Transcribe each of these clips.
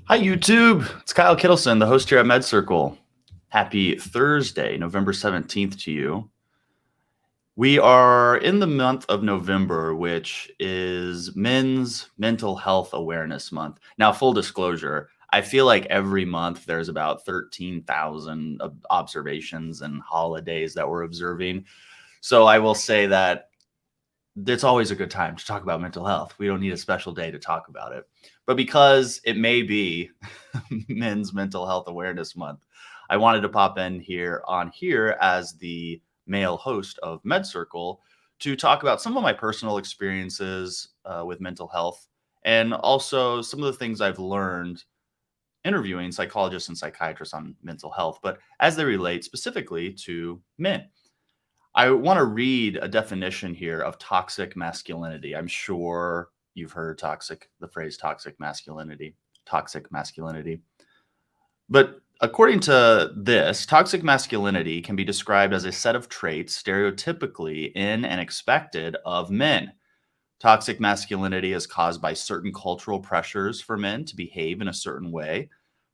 Hi, YouTube. It's Kyle Kittleson, the host here at Med Circle. Happy Thursday, November 17th to you. We are in the month of November, which is Men's Mental Health Awareness Month. Now, full disclosure, I feel like every month there's about 13,000 observations and holidays that we're observing. So I will say that it's always a good time to talk about mental health. We don't need a special day to talk about it. But because it may be Men's Mental Health Awareness Month, I wanted to pop in here as the male host of Med Circle to talk about some of my personal experiences with mental health and also some of the things I've learned interviewing psychologists and psychiatrists on mental health, but as they relate specifically to men. I want to read a definition here of toxic masculinity. I'm sure you've heard the phrase toxic masculinity. But according to this, toxic masculinity can be described as a set of traits stereotypically in and expected of men. Toxic masculinity is caused by certain cultural pressures for men to behave in a certain way.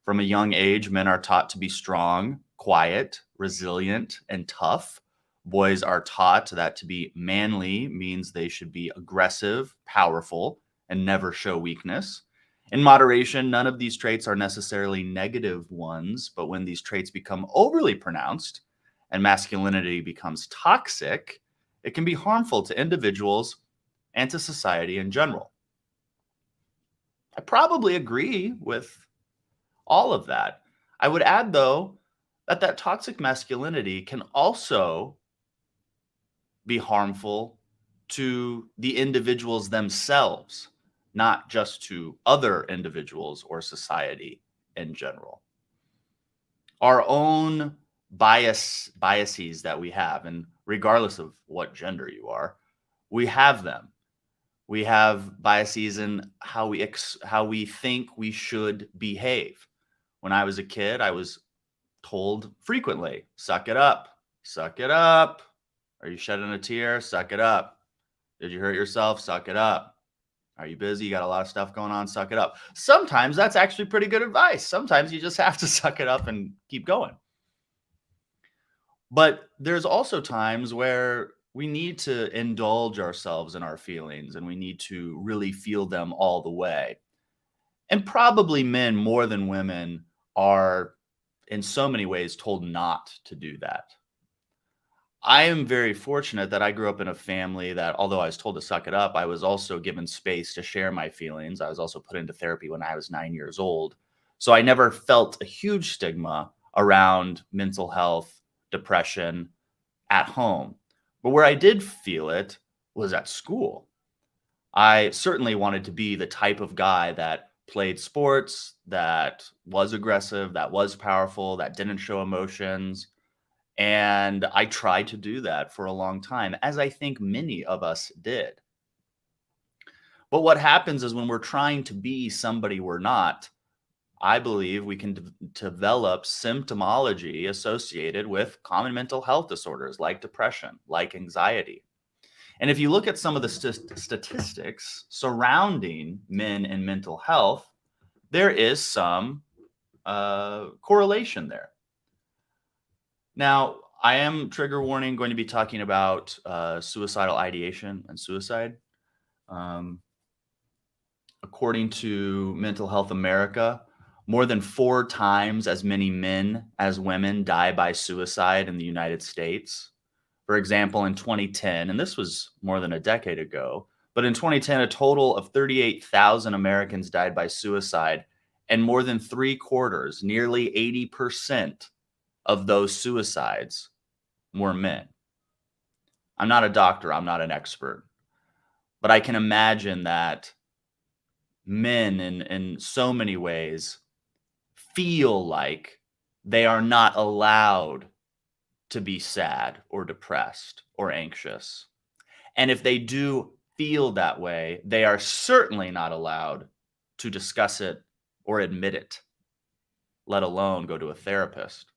From a young age, men are taught to be strong, quiet, resilient, and tough. Boys are taught that to be manly means they should be aggressive, powerful, and never show weakness. In moderation, none of these traits are necessarily negative ones, but when these traits become overly pronounced and masculinity becomes toxic, it can be harmful to individuals and to society in general. I probably agree with all of that. I would add, though, that toxic masculinity can also be harmful to the individuals themselves, not just to other individuals or society in general. Our own biases that we have, and regardless of what gender you are, we have them. We have biases in how we think we should behave. When I was a kid, I was told frequently, suck it up, suck it up. Are you shedding a tear? Suck it up. Did you hurt yourself? Suck it up. Are you busy? You got a lot of stuff going on? Suck it up. Sometimes that's actually pretty good advice. Sometimes you just have to suck it up and keep going. But there's also times where we need to indulge ourselves in our feelings and we need to really feel them all the way. And probably men more than women are in so many ways told not to do that. I am very fortunate that I grew up in a family that, although I was told to suck it up, I was also given space to share my feelings. I was also put into therapy when I was 9 years old. So I never felt a huge stigma around mental health, depression at home. But where I did feel it was at school. I certainly wanted to be the type of guy that played sports, that was aggressive, that was powerful, that didn't show emotions. And I tried to do that for a long time, as I think many of us did. But what happens is when we're trying to be somebody we're not, I believe we can develop symptomology associated with common mental health disorders like depression, like anxiety. And if you look at some of the statistics surrounding men and mental health, there is some correlation there. Now, I am, trigger warning, going to be talking about suicidal ideation and suicide. According to Mental Health America, more than 4 times as many men as women die by suicide in the United States. For example, in 2010, and this was more than a decade ago, but in 2010, a total of 38,000 Americans died by suicide, and more than 3/4, nearly 80% of those suicides were men. I'm not a doctor, I'm not an expert, but I can imagine that men in so many ways feel like they are not allowed to be sad or depressed or anxious. And if they do feel that way, they are certainly not allowed to discuss it or admit it, let alone go to a therapist.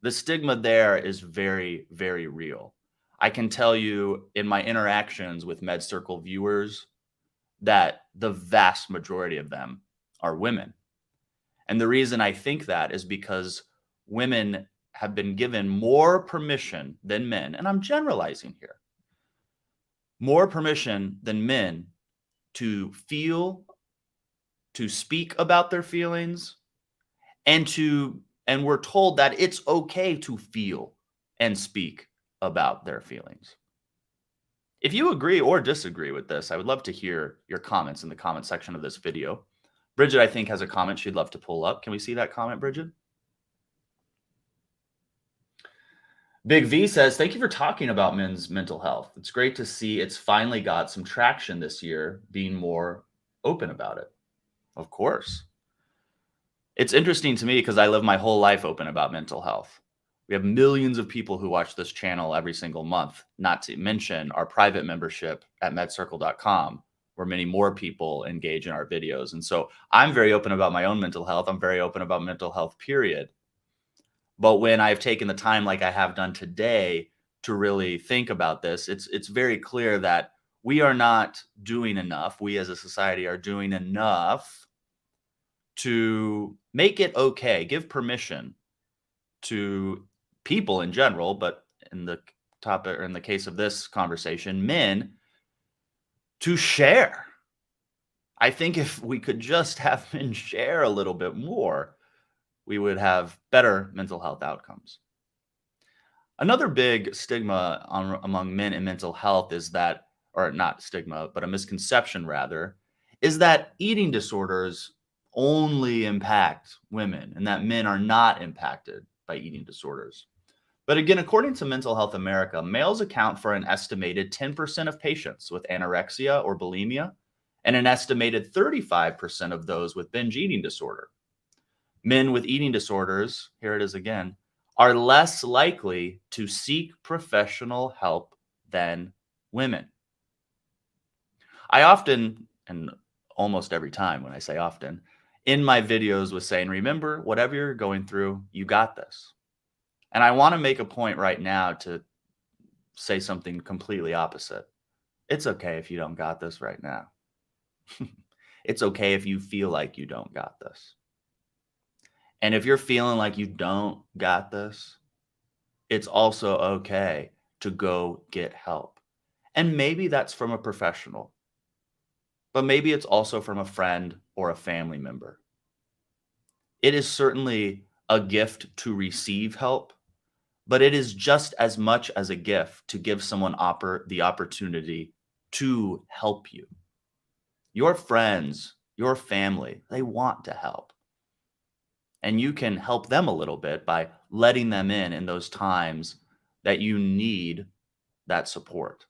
The stigma there is very, very real. I can tell you in my interactions with MedCircle viewers that the vast majority of them are women. And the reason I think that is because women have been given more permission than men, and I'm generalizing here, more permission than men to feel, to speak about their feelings, and we're told that it's okay to feel and speak about their feelings. If you agree or disagree with this, I would love to hear your comments in the comment section of this video. Bridget, I think, has a comment she'd love to pull up. Can we see that comment, Bridget? Big V says, thank you for talking about men's mental health. It's great to see it's finally got some traction this year, being more open about it. Of course. It's interesting to me because I live my whole life open about mental health. We have millions of people who watch this channel every single month, not to mention our private membership at medcircle.com, where many more people engage in our videos. And so I'm very open about my own mental health. I'm very open about mental health, period. But when I've taken the time like I have done today to really think about this, it's very clear that we are not doing enough. We as a society are doing enough to make it okay, give permission to people in general, but in the topic or in the case of this conversation, men to share. I think if we could just have men share a little bit more, we would have better mental health outcomes. Another big stigma among men in mental health is that, or not stigma, but a misconception rather, is that eating disorders only impact women and that men are not impacted by eating disorders. But again, according to Mental Health America, males account for an estimated 10% of patients with anorexia or bulimia and an estimated 35% of those with binge eating disorder. Men with eating disorders, here it is again, are less likely to seek professional help than women. I often, and almost every time when I say often, in my videos was saying, remember, whatever you're going through, you got this. And I want to make a point right now to say something completely opposite. It's okay if you don't got this right now. It's okay if you feel like you don't got this. And if you're feeling like you don't got this, it's also okay to go get help. And maybe that's from a professional, but maybe it's also from a friend or a family member. It is certainly a gift to receive help, but it is just as much as a gift to give someone the opportunity to help you. Your friends, your family, they want to help. And you can help them a little bit by letting them in those times that you need that support.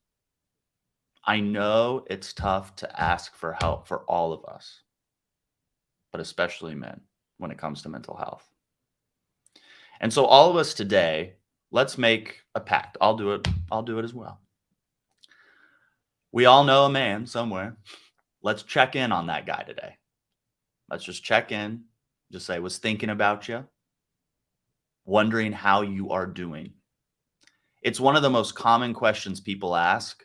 I know it's tough to ask for help for all of us, but especially men when it comes to mental health. And so all of us today, let's make a pact. I'll do it. I'll do it as well. We all know a man somewhere. Let's check in on that guy today. Let's just check in. Just say, was thinking about you, wondering how you are doing. It's one of the most common questions people ask,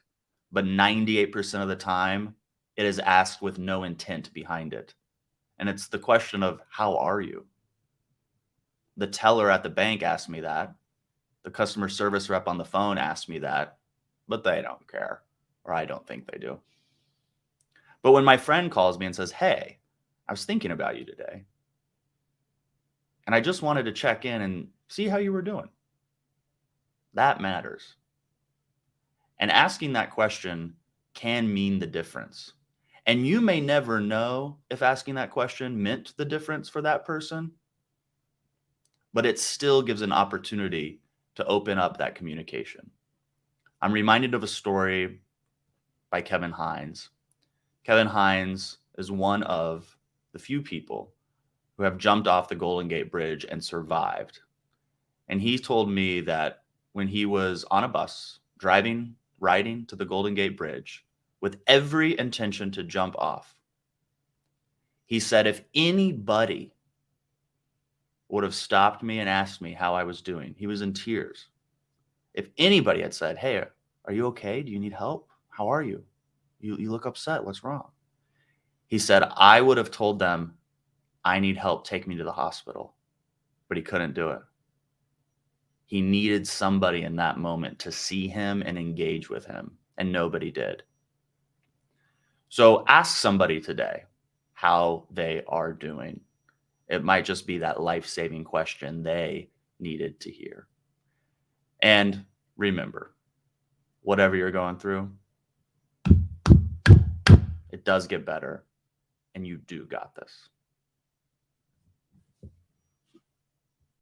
but 98% of the time, it is asked with no intent behind it. And it's the question of, how are you? The teller at the bank asked me that. The customer service rep on the phone asked me that, but they don't care, or I don't think they do. But when my friend calls me and says, hey, I was thinking about you today, and I just wanted to check in and see how you were doing, that matters. And asking that question can mean the difference. And you may never know if asking that question meant the difference for that person, but it still gives an opportunity to open up that communication. I'm reminded of a story by Kevin Hines. Kevin Hines is one of the few people who have jumped off the Golden Gate Bridge and survived. And he told me that when he was on a bus riding to the Golden Gate Bridge with every intention to jump off, he said, if anybody would have stopped me and asked me how I was doing, he was in tears. If anybody had said, hey, Are you okay? Do you need help? How are you? You look upset. What's wrong? He said, I would have told them, I need help. Take me to the hospital. But he couldn't do it. He needed somebody in that moment to see him and engage with him, and nobody did. So ask somebody today how they are doing. It might just be that life-saving question they needed to hear. And remember, whatever you're going through, it does get better, and you do got this.